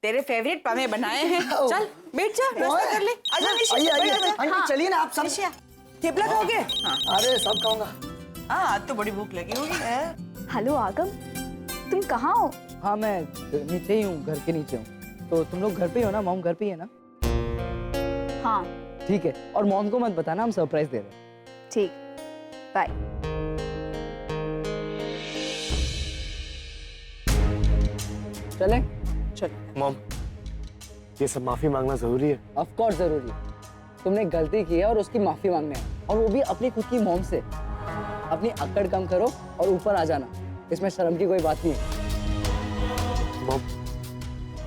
तेरे फेवरेट पमे बनाए हैं। चल बैठ जा, नाश्ता कर ले। आजा निशा। आइए चलिए ना आप सब। निशा, थेपला खाओगे? हाँ। अरे सब खाऊंगा। हाँ, आज तो बड़ी भूख लगी होगी। हेलो आगम, तुम कहाँ हो? हाँ मैं नीचे ही हूँ, घर के नीचे हूँ। तो तुम लोग घर पे ही हो ना? मॉम घर पे ही है ना? हाँ ठीक है, और मॉम को मत बताना हम सरप्राइज दे रहे हैं। ठीक, बाय। चले? चल। मॉम, ये सब माफी मांगना जरूरी है? ऑफ कोर्स जरूरी है। तुमने गलती की है और उसकी माफी मांगने है, और वो भी अपनी खुद की मॉम से। अपनी अक्कड़ कम करो और ऊपर आ जाना, इसमें शर्म की कोई बात नहीं है। मॉम,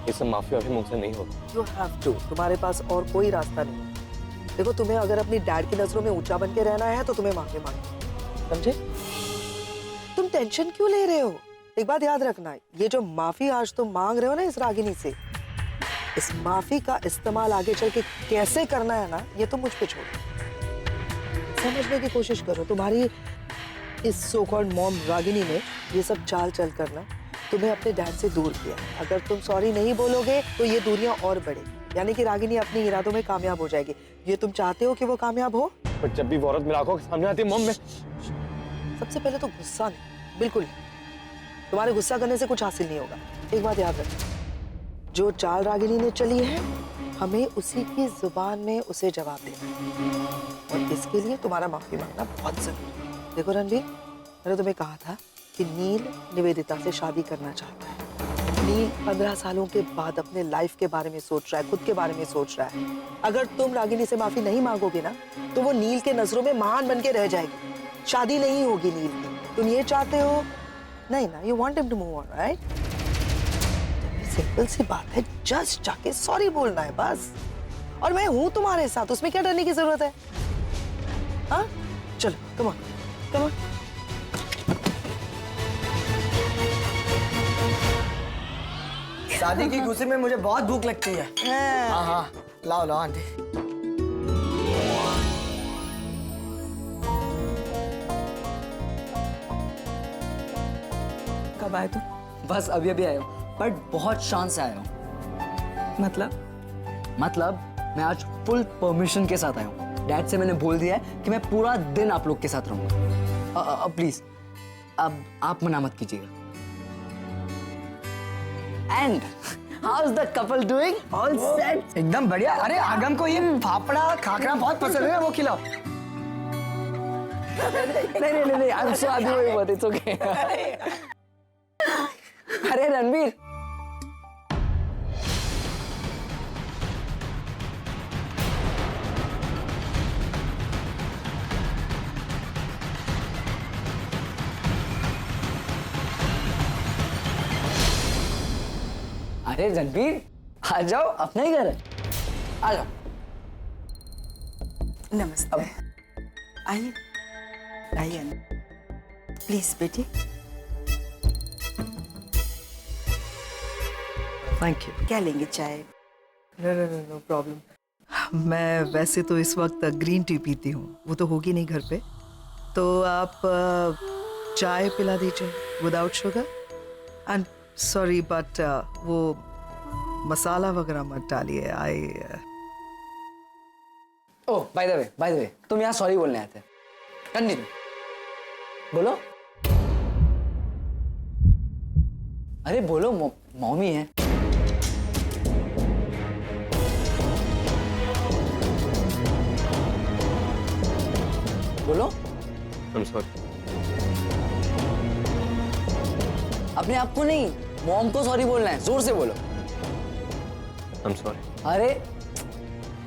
ये सब माफी अभी मुझसे नहीं होगा। यू हैव टू, तुम्हारे पास और कोई रास्ता नहीं है। देखो, तुम्हें अगर अपनी डैड की नजरों में ऊंचा बन के रहना है तो तुम्हें माफी मांगनी, समझे? तुम टेंशन क्यों ले रहे हो? एक बात याद रखना, ये जो माफी आज तुम मांग रहे हो ना इस रागिनी से, इस माफी का इस्तेमाल आगे चल के कैसे करना है ना, ये तुम मुझ पे छोड़ो। समझने की कोशिश करो। तुम्हारी इस सो कॉल्ड मॉम रागिनी ने ये सब चाल चल करना तुम्हें अपने डैड से दूर किया। अगर तुम सॉरी नहीं बोलोगे तो ये दूरियां और बढ़ेगी, यानी कि रागिनी अपने इरादों में कामयाब हो जाएगी। ये तुम चाहते हो कि वो कामयाब हो? पर जब भी वो औरत मेरे आंखों के सामने आती है मॉम, मैं सबसे पहले तो गुस्सा नहीं, बिल्कुल नहीं। तुम्हारे गुस्सा करने से कुछ हासिल नहीं होगा। एक बात याद रखना, जो चाल रागिनी ने चली है, हमें उसी की जुबान में उसे जवाब देना है, और इसके लिए तुम्हारा माफी मांगना बहुत जरूरी है। देखो रणवीर, मैंने तुम्हें कहा था कि नील निवेदिता से शादी करना चाहता है। नील 15 सालों के बाद अपने लाइफ के बारे में सोच रहा है, खुद के बारे में सोच रहा है। अगर तुम रागिनी से माफी नहीं मांगोगे ना, तो वो नील के नजरों में महान बन के रह जाएगी। शादी नहीं होगी नील की। तुम ये चाहते हो? नहीं ना, you want him to move on, right? Simple सी बात है, जस्ट जाके सॉरी बोलना है बस। और मैं हूं तुम्हारे साथ, उसमें क्या डरने की जरूरत है? हाँ, चलो, कम ऑन, कम ऑन। शादी की खुशी में मुझे बहुत भूख लगती है। हाँ हाँ, लाओ लाओ आंटी। कब आए तुम? बस अभी अभी आया हूँ, बट बहुत शान से आया हूँ। मतलब मैं आज फुल परमिशन के साथ आया हूँ। डैड से मैंने बोल दिया है कि मैं पूरा दिन आप लोग के साथ रहूंगा। प्लीज अब आप मना मत कीजिएगा। And how is the couple doing? All set? एकदम बढ़िया। अरे आगम को ये फाफड़ा खाकरा बहुत पसंद है, वो खिलाओ। नहीं आई am so happy with it, it's okay. अरे रणवीर, अरे रणवीर आ जाओ, अपना ही घर है, आ जाओ। नमस्ते। आइए आइए, प्लीज बेटी। Thank you. क्या लेंगे, चाय? No problem. मैं वैसे तो इस वक्त ग्रीन टी पीती हूँ, वो तो होगी नहीं घर पे, तो आप चाय पिला दीजिए without sugar. And sorry but वो मसाला वगैरह मत डालिए। ओह बाय द वे तुम यहाँ सॉरी बोलने आए थे। कंटिन्यू बोलो। अरे बोलो, मम्मी है। बोलो। I'm sorry. अपने आप को नहीं, मॉम को सॉरी बोलना है, जोर से बोलो। I'm sorry. अरे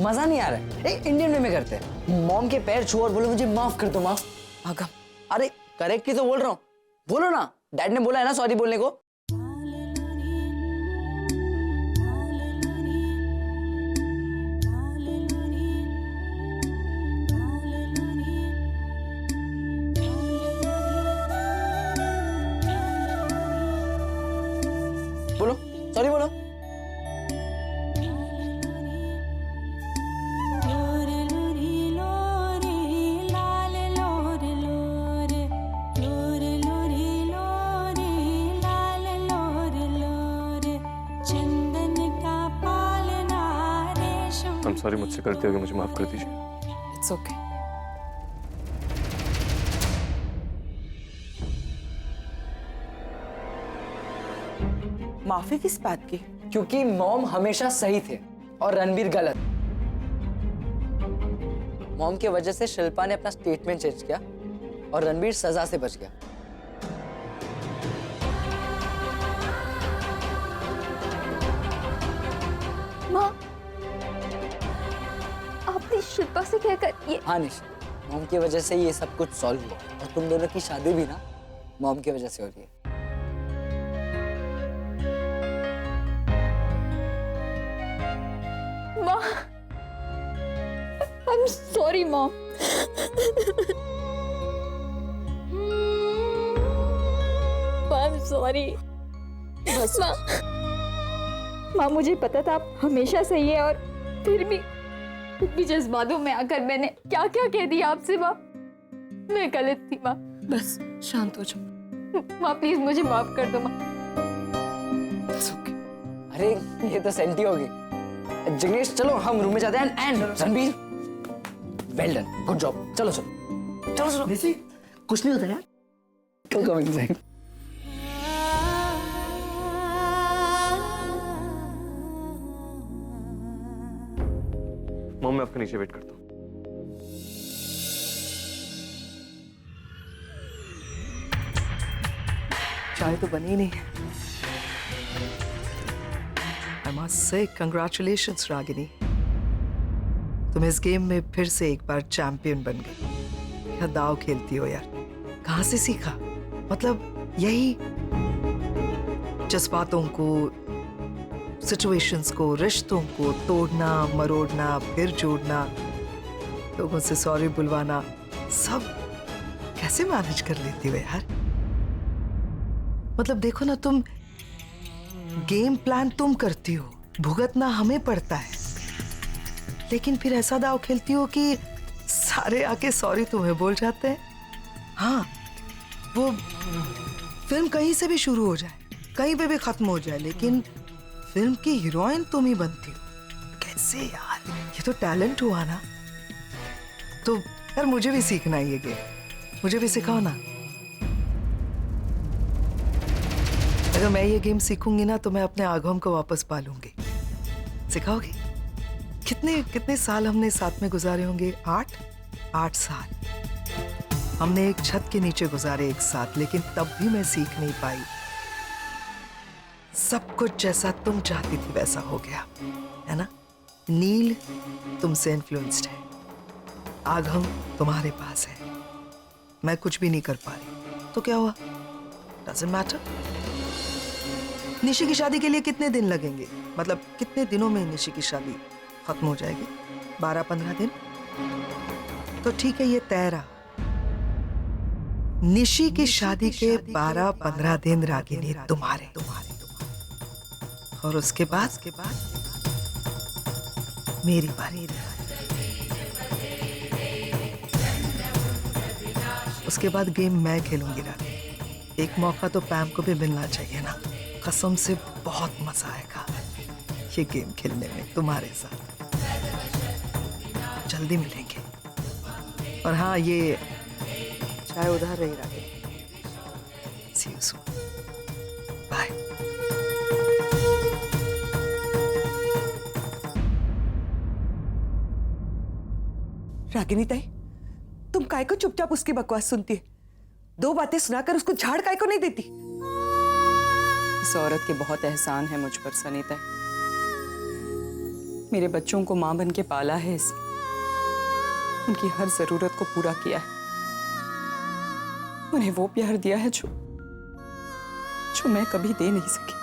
मजा नहीं आ रहा है, इंडियन वे में करते हैं। मॉम के पैर छू और बोलो मुझे माफ कर दो माँ। आगम, अरे करेक्ट ही तो बोल रहा हूँ, बोलो ना। डैड ने बोला है ना सॉरी बोलने को। बोलो सॉरी बोलो। I'm sorry, मुझसे गलती हो गई, मुझे माफ कर दीजिए। It's okay. माफी किस बात की? क्योंकि मॉम हमेशा सही थे और रणबीर गलत। मॉम की वजह से शिल्पा ने अपना स्टेटमेंट चेंज किया और रणबीर सजा से बच गया। माँ, आपने शिल्पा से कहकर ये हाँ निशा, मॉम की वजह से ये सब कुछ सॉल्व हुआ और तुम दोनों की शादी भी ना मॉम की वजह से हो रही है। माँ, I'm sorry, Mom. I'm sorry. माँ, माँ मुझे पता था आप हमेशा सही है और फिर भी जज्बातों में आकर मैंने क्या क्या कह दिया आपसे माँ। मैं गलत थी माँ। बस शांत हो जाओ। माँ प्लीज मुझे माफ कर दो माँ। It's okay. अरे ये तो सेंटी हो गई। जिग्नेश चलो हम रूम में जाते हैं and Ranbir well done, good job. चलो चलो चलो चलो निशी, कुछ नहीं होता यार। Come inside. मॉम, मैं आपके नीचे वेट करता हूँ। चाय तो बनी नहीं है। I must say congratulations Ragini, तुम इस गेम में फिर से एक बार चैंपियन बन गई। क्या दाव खेलती हो यार, कहाँ से सीखा? मतलब यही जज्बातों को, सिचुएशंस को, रिश्तों को तोड़ना मरोड़ना फिर जोड़ना, लोगों से सॉरी बुलवाना, सब कैसे मैनेज कर लेती हो यार? मतलब देखो ना, तुम गेम प्लान तुम करती हो, भुगतना हमें पड़ता है, लेकिन फिर ऐसा दाव खेलती हो कि सारे आके सॉरी तुम्हें बोल जाते हैं। हाँ, वो फिल्म कहीं से भी शुरू हो जाए, कहीं पे भी खत्म हो जाए, लेकिन फिल्म की हीरोइन तुम ही बनती हो। कैसे यार, ये तो टैलेंट हुआ ना। तो यार मुझे भी सीखना है ये गेम, मुझे भी सिखाओ ना। अगर मैं ये गेम सीखूंगी ना तो मैं अपने आगम को वापस पालूंगी। सिखाओगे? कितने साल हमने साथ में गुजारे होंगे? 8 साल हमने एक छत के नीचे गुजारे एक साथ, लेकिन तब भी मैं सीख नहीं पाई। सब कुछ जैसा तुम चाहती थी वैसा हो गया, है ना? नील तुमसे इन्फ्लुएंस्ड है, आगम तुम्हारे पास है, मैं कुछ भी नहीं कर पा रही, तो क्या हुआ? Doesn't matter. निशी की शादी के लिए कितने दिन लगेंगे? मतलब कितने दिनों में निशी की शादी खत्म हो जाएगी? 12-15 दिन? तो ठीक है, ये तय रहा। निशी की शादी के 12-15 दिन रागिनी तुम्हारे, और उसके बाद मेरी बारी। उसके बाद गेम मैं खेलूंगी रागिनी। एक मौका तो पैम को भी मिलना चाहिए ना। कसम से बहुत मजा आएगा ये गेम खेलने में तुम्हारे साथ। जल्दी मिलेंगे। और हाँ, ये चाय उधर रही Ragini. See you soon. Bye. Ragini ताई, तुम काय को चुपचाप उसकी बकवास सुनती है? 2 बातें सुनाकर उसको झाड़ काय को नहीं देती? इस औरत के बहुत एहसान है मुझ पर सनी ताई। मेरे बच्चों को मां बन के पाला है, उनकी हर जरूरत को पूरा किया है, उन्हें वो प्यार दिया है जो मैं कभी दे नहीं सकी।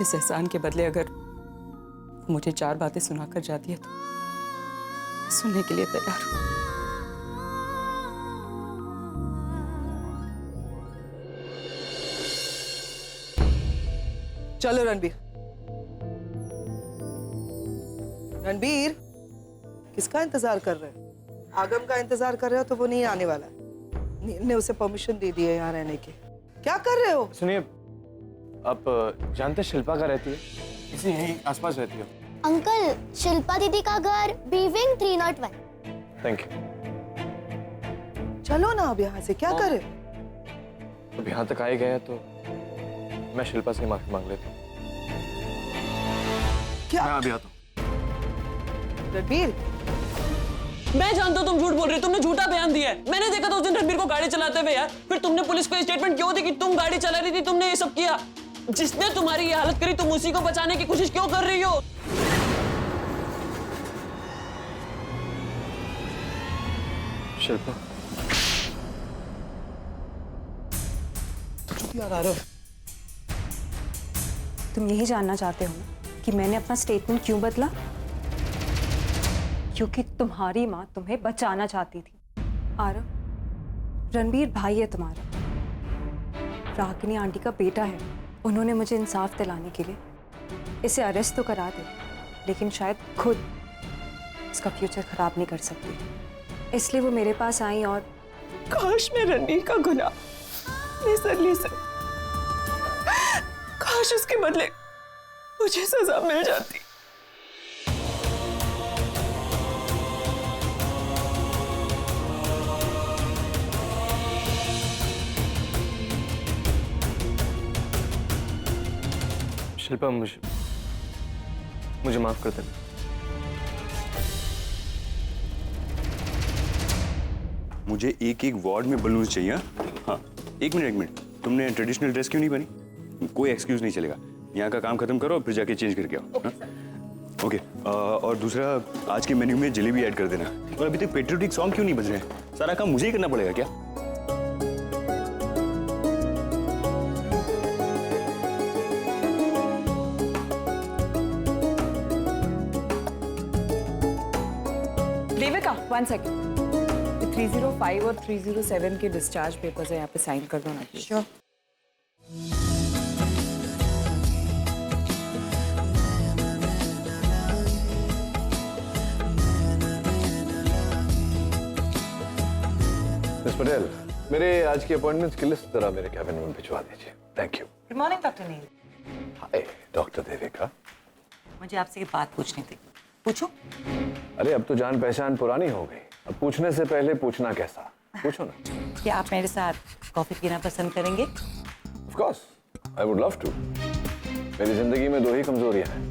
इस एहसान के बदले अगर वो मुझे 4 बातें सुनाकर जाती है तो सुनने के लिए तैयार हूं। चलो रणबीर। रणबीर, किसका इंतजार कर रहे हो? आगम का इंतजार कर रहे हो तो वो नहीं आने वाला। नील ने उसे परमिशन दे दी है यहाँ रहने की। क्या कर रहे हो? सुनिए, आप जानते शिल्पा का रहती है? इसी यहीं आसपास रहती है। अंकल, शिल्पा दीदी का घर बी विंग 301। Thank you. चलो ना अब यहाँ से, क्या करें? अब यहाँ तक आए गए हैं तो मैं शिल्पा से माफी मांग लेती हूँ। क्या? मैं अभी आता हूँ। रणबीर, मैं जानता हूँ तुम झूठ बोल रही हो, तुमने झूठा बयान दिया है। मैंने देखा था उस दिन रणबीर को गाड़ी चलाते हुए यार। फिर तुमने पुलिस को ये स्टेटमेंट क्यों दी कि तुम गाड़ी चला रही थी, तुमने ये सब किया? जिसने तुम्हारी ये हालत करी तुम उसी को बचाने की कोशिश क्यों कर रही हो? शिल्पा, तुम यही जानना चाहते हो कि मैंने अपना स्टेटमेंट क्यों बदला? क्योंकि तुम्हारी माँ तुम्हें बचाना चाहती थी। आरव, रणबीर भाई है तुम्हारा, रागिनी आंटी का बेटा है। उन्होंने मुझे इंसाफ दिलाने के लिए इसे अरेस्ट तो करा दे, लेकिन शायद खुद इसका फ्यूचर खराब नहीं कर सकती। इसलिए वो मेरे पास आई और काश मैं रणबीर का गुनाह नहीं सर ली सर, काश उसके बदले मुझे सजा मिल जाती। शिल्पा, मुझे माफ कर देना। मुझे एक एक वार्ड में बलून्स चाहिए। हाँ, एक मिनट, तुमने ट्रेडिशनल ड्रेस क्यों नहीं बनी? कोई एक्सक्यूज नहीं चलेगा। यहाँ का काम खत्म करो, फिर जाके चेंज करके आओ। ओके। और दूसरा, आज के मेन्यू में जलेबी ऐड कर देना। और अभी तक पेट्रियोटिक सॉन्ग क्यों नहीं बज रहे हैं? सारा काम मुझे ही करना पड़ेगा क्या? देविका, 1 सेकेंड। 305 और 307 के डिस्चार्ज पेपर्स है, यहाँ पे साइन कर दो ना प्लीज। श्योर। मिस पटेल, मेरे आज की अपॉइंटमेंट्स की लिस्ट जरा मेरे कैबिन में भिजवा दीजिए। Thank you. Good morning doctor Neel. Hi doctor Devika. मुझे आपसे एक बात पूछनी थी। पूछो। अरे अब तो जान पहचान पुरानी हो गई, अब पूछने से पहले पूछना कैसा? पूछो ना। क्या आप मेरे साथ कॉफी पीना पसंद करेंगे? Of course, I would love to. मेरी जिंदगी में 2 ही कमजोरियां हैं,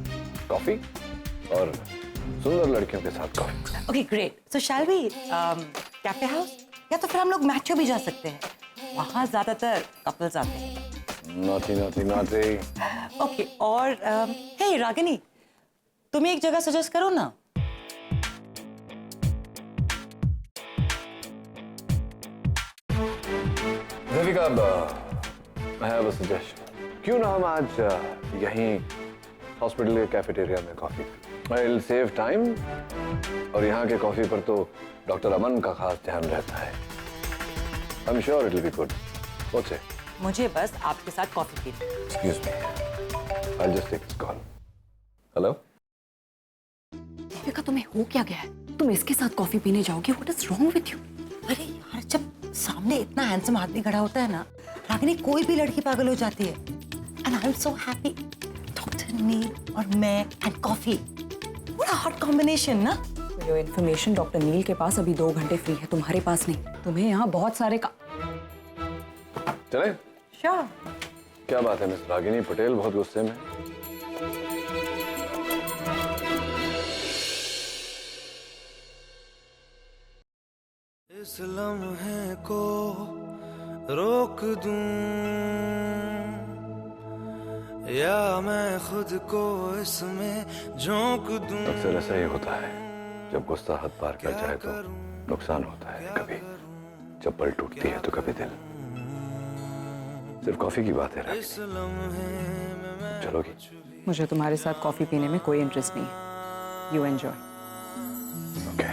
कॉफी और सुंदर लड़कियों के साथ coffee. Okay great. So shall we cafe house, या तो फिर हम लोग मैट्रो भी जा सकते हैं, वहाँ ज्यादातर कपल्स आते हैं। नॉटी। ओके। और हे रागिनी, तुम एक जगह सजेस्ट करो ना। Devika, I have a suggestion. क्यों ना हम आज यहीं हॉस्पिटल के कैफेटेरिया में कॉफी पीं? It'll save time और यहाँ के कॉफी पर तो डॉक्टर अमन का खास ध्यान रहता है। I'm sure it'll be good. What's it? मुझे बस आपके साथ कॉफी पीनी। Excuse me. I'll just take this call. Hello? Devika, तुम्हें हो क्या गया है? तुम इसके साथ कॉफी पीने जाओगे? What is wrong with you? अरे यार, जब सामने इतना हैंडसम आदमी खड़ा होता है ना, रागिनी कोई भी लड़की पागल हो जाती है। And I am so happy, doctor Neel और मैं and coffee, what a hot combination ना। योर इन्फॉर्मेशन, डॉक्टर नील के पास अभी 2 घंटे फ्री है, तुम्हारे पास नहीं। तुम्हें यहाँ बहुत सारे चले? श्योर। क्या बात है मिस रागिनी पटेल, बहुत गुस्से में? इस लम्हे को रोक दूं या मैं खुद को इसमें झोंक दूं। अक्सर ऐसा ही होता है, जब गुस्सा हद पार कर जाए तो नुकसान होता है। कभी चप्पल टूटती है तो कभी दिल। सिर्फ कॉफी की बात है रागिनी, चलोगी? मुझे तुम्हारे साथ कॉफी पीने में कोई इंटरेस्ट नहीं है। You enjoy. ओके,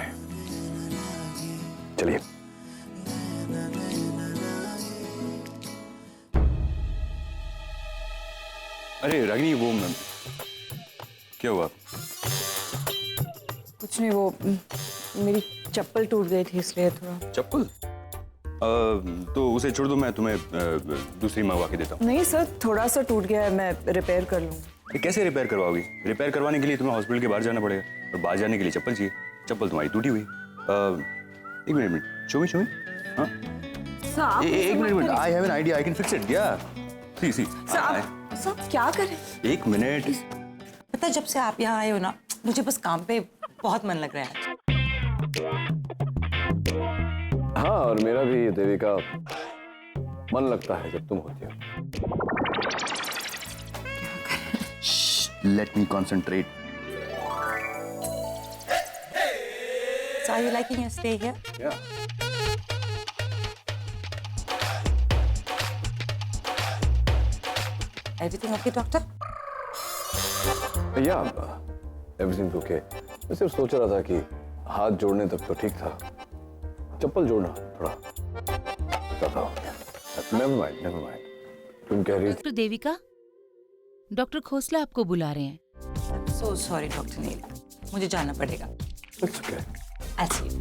चलिए। अरे रागिनी, वो क्या हुआ? कुछ नहीं, वो मेरी चप्पल टूट गई थी इसलिए थोड़ा। चप्पल? तो उसे छोड़ दो, मैं तुम्हें दूसरी मंगवा के देता हूँ। नहीं सर, थोड़ा सा टूट गया है, मैं रिपेयर कर लूँ। ये कैसे रिपेयर करवाओगी? रिपेयर करवाने के लिए तुम्हें हॉस्पिटल के बाहर जाना पड़ेगा, और बाहर जाने के लिए चप्पल चाहिए। चप्पल तुम्हारी टूटी हुई। एक मिनट, शो मी। हाँ, एक minute, I have an idea, I can fix it. या सी सब क्या करें? एक मिनट। पता है, जब से आप यहाँ आए हो ना, मुझे बस काम पे बहुत मन लग रहा है। हाँ, और मेरा भी देविका मन लगता है जब तुम होती हो। Let me concentrate. So are you liking your stay here? Yeah. Everything okay, doctor? Yeah, everything's okay. मैं सिर्फ सोच रहा था कि हाथ जोड़ने तक तो ठीक था, चप्पल जोड़ना थोड़ा ज्यादा हो गया। Never mind. तुम कह रही थी। डॉक्टर देविका, डॉक्टर खोसला आपको बुला रहे हैं। So sorry, डॉक्टर नील, मुझे जाना पड़ेगा। It's okay. I'll see you.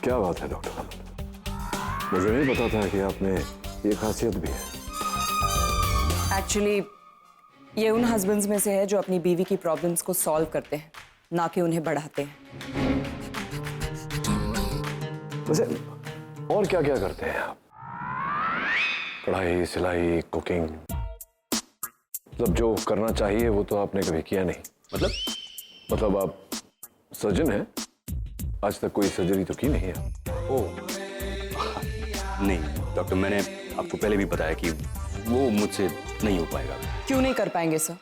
क्या बात है डॉक्टर अमन, मुझे नहीं पता था कि आप में ये खासियत भी है। एक्चुअली ये उन हस्बैंड्स में से है जो अपनी बीवी की प्रॉब्लम्स को सॉल्व करते हैं, ना कि उन्हें बढ़ाते हैं। वैसे और क्या क्या करते हैं आप? कढ़ाई, सिलाई, कुकिंग, मतलब जो करना चाहिए वो तो आपने कभी किया नहीं। मतलब आप सर्जन हैं, आज तक कोई सर्जरी तो की नहीं है। ओह नहीं डॉक्टर, मैंने आपको पहले भी बताया कि वो मुझसे नहीं हो पाएगा। क्यों नहीं कर पाएंगे सर?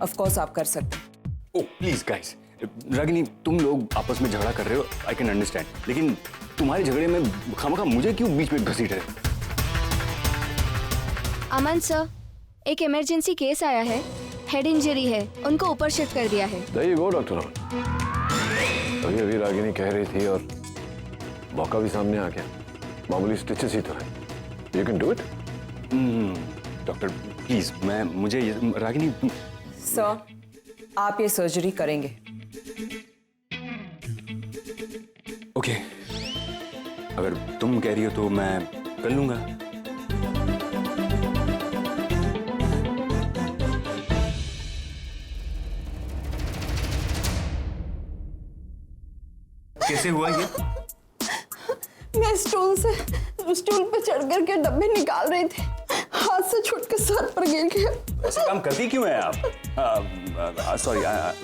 ऑफ कोर्स आप कर सकते हैं। ओह प्लीज गाइस, रागिनी तुम लोग आपस में झगड़ा कर रहे हो, आई कैन अंडरस्टैंड, लेकिन तुम्हारे झगड़े में खामखा मुझे क्यों बीच में घसीट रहे? अमन सर, एक इमरजेंसी केस आया है, हेड इंजरी है, उनको ऊपर शिफ्ट कर दिया है। There you go, डॉक्टर अमन। अभी रागिनी कह रही थी और मौका भी सामने आ गया। मामूली स्टिचेस ही तो है, you can do it. Doctor please, मुझे रागिनी। सर, आप ये सर्जरी करेंगे। ओके, अगर तुम कह रही हो तो मैं कर लूंगा। कैसे हुआ ये? मैं स्टूल पे चढ़ कर के डब्बे निकाल रही थी, हाथ से छूट के सर पर गिर गया। ऐसे काम करती क्यों है आप? सॉरी,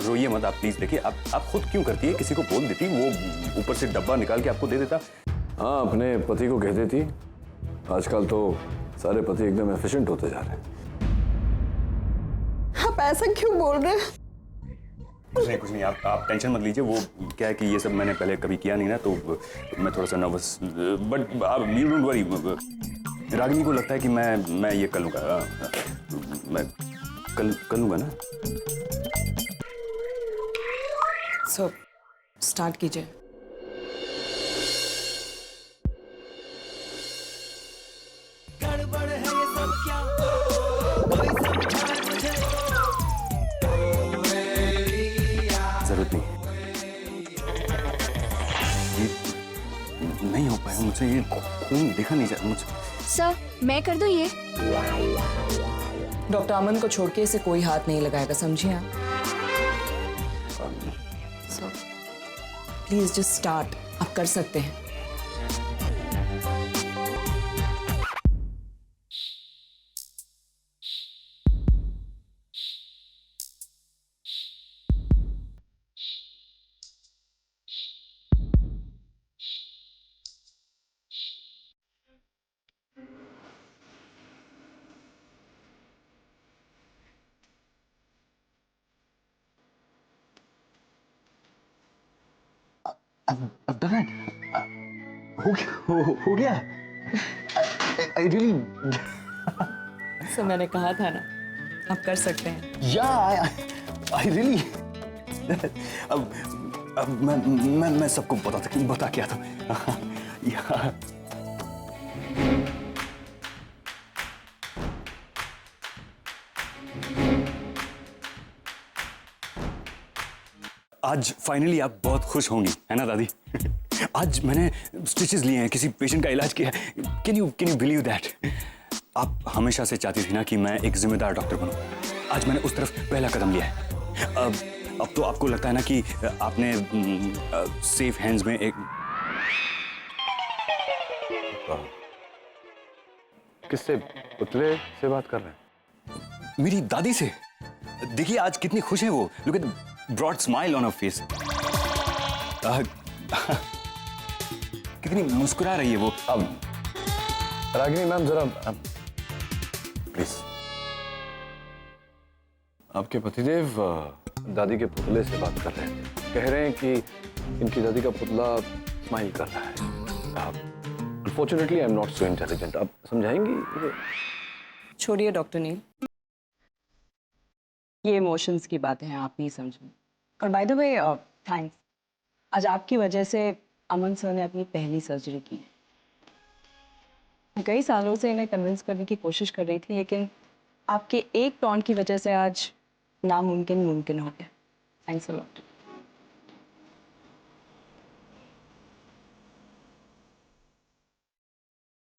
रोइए मत आप प्लीज। देखिए आप खुद क्यों करती है? किसी को बोल देती, वो ऊपर से डब्बा निकाल के आपको दे देता। हाँ, अपने पति को कह देती। आजकल तो सारे पति एकदम एफिशिएंट होते जा रहे हैं। आप ऐसा क्यों बोल रहे हैं? कुछ नहीं, आप टेंशन मत लीजिए। वो क्या है कि ये सब मैंने पहले कभी किया नहीं ना, तो मैं थोड़ा सा नर्वस, बट आप यू डोंट वरी। रागिनी को लगता है कि मैं ये कर लूंगा, मैं कर लूंगा ना। सो स्टार्ट कीजिए। जरूरत नहीं, ये नहीं हो पाया मुझसे, ये खून देखा नहीं जा मुझे। सर, मैं कर दूं ये? डॉक्टर अमन को छोड़ के इसे कोई हाथ नहीं लगाएगा, समझिए आप। सो प्लीज जस्ट स्टार्ट, आप कर सकते हैं। I've done it. हो गया। I really. सो मैंने कहा था ना, आप कर सकते हैं। Yeah, I really. अब मैं सबको बता के आता हूँ। यार आज फाइनली आप बहुत खुश होंगी, है ना दादी? आज मैंने स्टिचेस लिए हैं, किसी पेशेंट का इलाज किया है। Can you believe that? आप हमेशा से चाहती थी ना कि मैं एक जिम्मेदार डॉक्टर बनूं। आज मैंने उस तरफ पहला कदम लिया है। अब तो आपको लगता है ना कि आपने सेफ हैंड्स में एक... किससे? पुतले से बात कर रहे हैं? मेरी दादी से। देखिए आज कितनी खुश है वो। Look at broad smile on her face. कितनी मुस्कुरा रही है वो। अब रागिनी मैम जरा प्लीज। आपके पतिदेव दादी के पुतले से बात कर रहे हैं। कह रहे हैं कि इनकी दादी का पुतला स्माइल कर रहा है। Unfortunately I am not so intelligent. आप समझाएंगी मुझे? छोड़िए डॉक्टर नील, ये इमोशंस की बातें हैं, आप नहीं समझेंगे। और बाय द वे थैंक्स, आज आपकी वजह से अमन सर ने अपनी पहली सर्जरी की। मैं कई सालों से इन्हें कन्विंस करने की कोशिश कर रही थी, लेकिन आपके एक टॉन्ट की वजह से आज नामुमकिन मुमकिन हो गया। Thanks a lot.